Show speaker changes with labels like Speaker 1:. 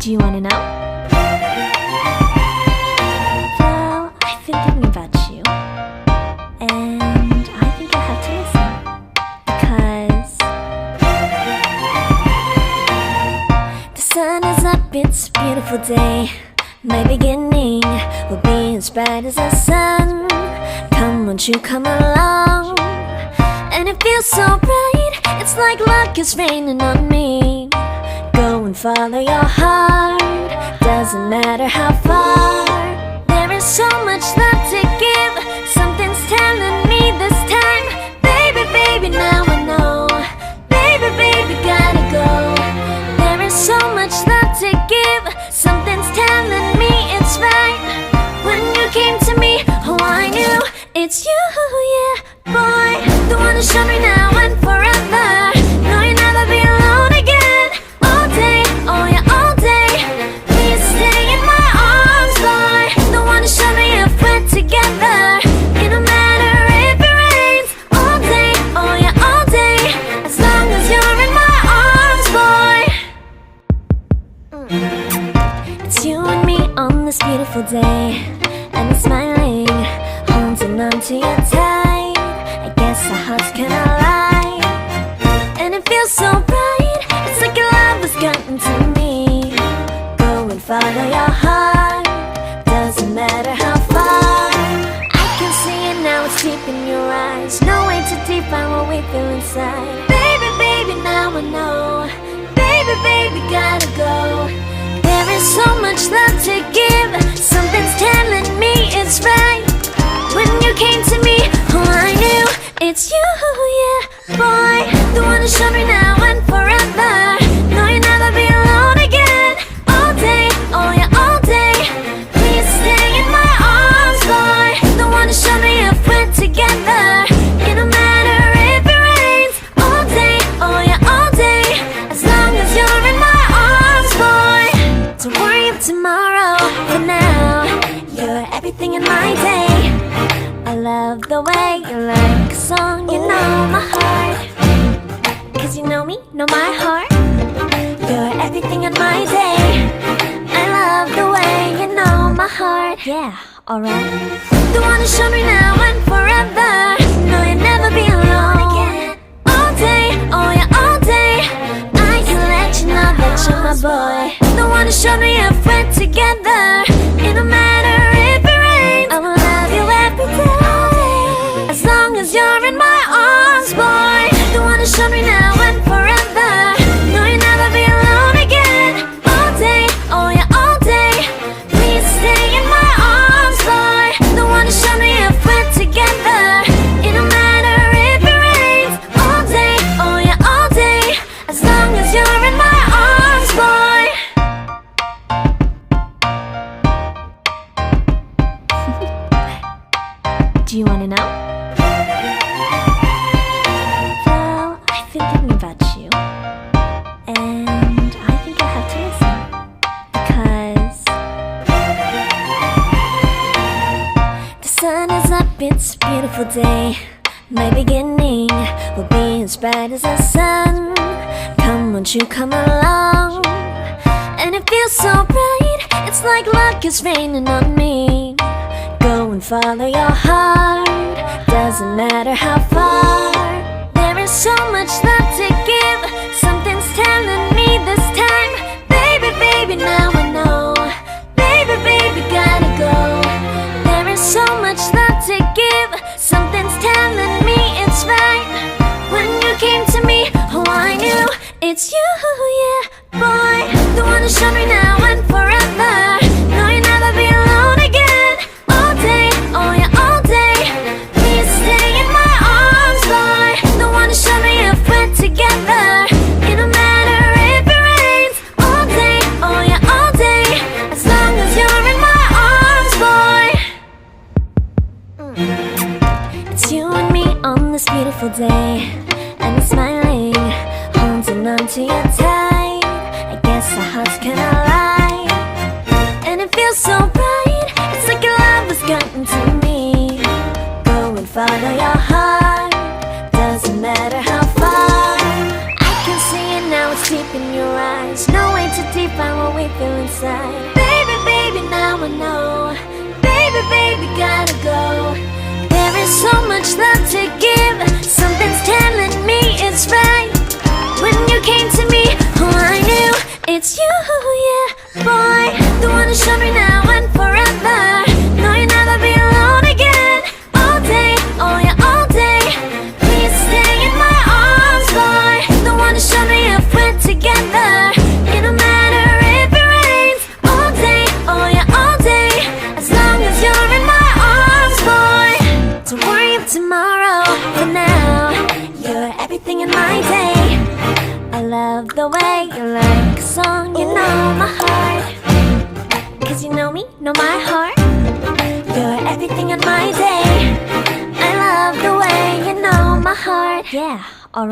Speaker 1: Do you wanna know? Well, I've been thinking about you, and I think you'll have to listen, because the sun is up, it's a beautiful day. My beginning will be as bright as the sun. Come, won't you come along? And it feels so bright, it's like luck is raining on me. Go and follow your heart, doesn't matter how far. There is so much love to give, something's telling me this time. Baby, baby, now I know. Baby, baby, gotta go. There is so much love to give, something's telling me it's right. When you came to me, oh I knew it's you, yeah, boy. The one who showed me now and forever. No, you'll never be alone again. All day, oh yeah, all day. Please stay in my arms, boy. The one who showed me if we're together. It don't matter if it rains. All day, oh yeah, all day. As long as you're in my arms, boy. It's you and me on this beautiful day, and I'm smiling, holding on to you tight. I guess our hearts cannot lie, and it feels so bright. It's like your love has gotten to me. Go and follow your heart, doesn't matter how far. I can see it now, it's deep in your eyes. No way to define what we feel inside. Baby, baby, now I know. Baby, baby, gotta go. There is so much love to give, something's telling me it's right. When you came to me, oh I knew it's you, yeah, boy. The one who showed me now and forever. No, you'll never be alone again. All day, oh yeah, all day. Please stay in my arms, boy. The one who showed me if we're together. It don't matter if it rains. All day, oh yeah, all day. As long as you're in my arms, boy. Don't worry of tomorrow, for now you're everything in my day. I love the way you like a song, you know my heart. Cause you know me, know my heart. You're everything in my day. I love the way you know my heart. Yeah, alright. The one who showed me now and forever. No, you'll never be alone again. All day, oh yeah, all day. I can let you know that you're my boy. The one who showed me if we're together. It don't matter if it rains. I will love you every day. As long as you're in my arms, boy. The one who showed me now and forever. No, you'll never be alone again. All day, oh yeah, all day. Please stay in my arms, boy. The one who showed me if we're together. It don't matter if it rains. All day, oh yeah, all day. As long as you're in my arms, boy. Do you wanna know? Well, I've been thinking about you, and I think you'll have to listen, because the sun is up, it's a beautiful day. My beginning will be as bright as the sun. Come, won't you come along? And it feels so bright, it's like luck is raining on me. Go and follow your heart, doesn't matter how far. There is so much love to give, something's telling me this time. Baby, baby, now I know. Baby, baby, gotta go. There is so much love to give, something's telling me it's right. When you came to me, oh I knew it's you, yeah, boy. The one who showed me now and forever. No, you'll never be alone again. All day, oh yeah, all day. Please stay in my arms, boy. The one who showed me if we're together. It don't matter if it rains. All day, oh yeah, all day. As long as you're in my arms, boy. It's you and me on this beautiful day, and I'm smiling, holding on to you tight. I guess our hearts cannot lie, and it feels so bright. It's like your love has gotten to me. Go and follow your heart, doesn't matter how far. I can see it now, it's deep in your eyes. No way to define what we feel inside. Baby, baby, now I know. Baby, baby, gotta go. There is so much love to give. Something's telling me it's right. When you came to me, oh, I knew it's you, yeah, boy. The one to show me now and forever. No, you'll never be alone again. All day, oh yeah, all day. Please stay in my arms, boy. The one to show me if we're together. It don't matter if it rains. All day, oh yeah, all day. As long as you're in my arms, boy. Don't worry of tomorrow. For now, you're everything in my day. I love the way you like a song. You know my heart. Cause you know me, know my heart. You're everything in my day. I love the way you know my heart. Yeah, alright.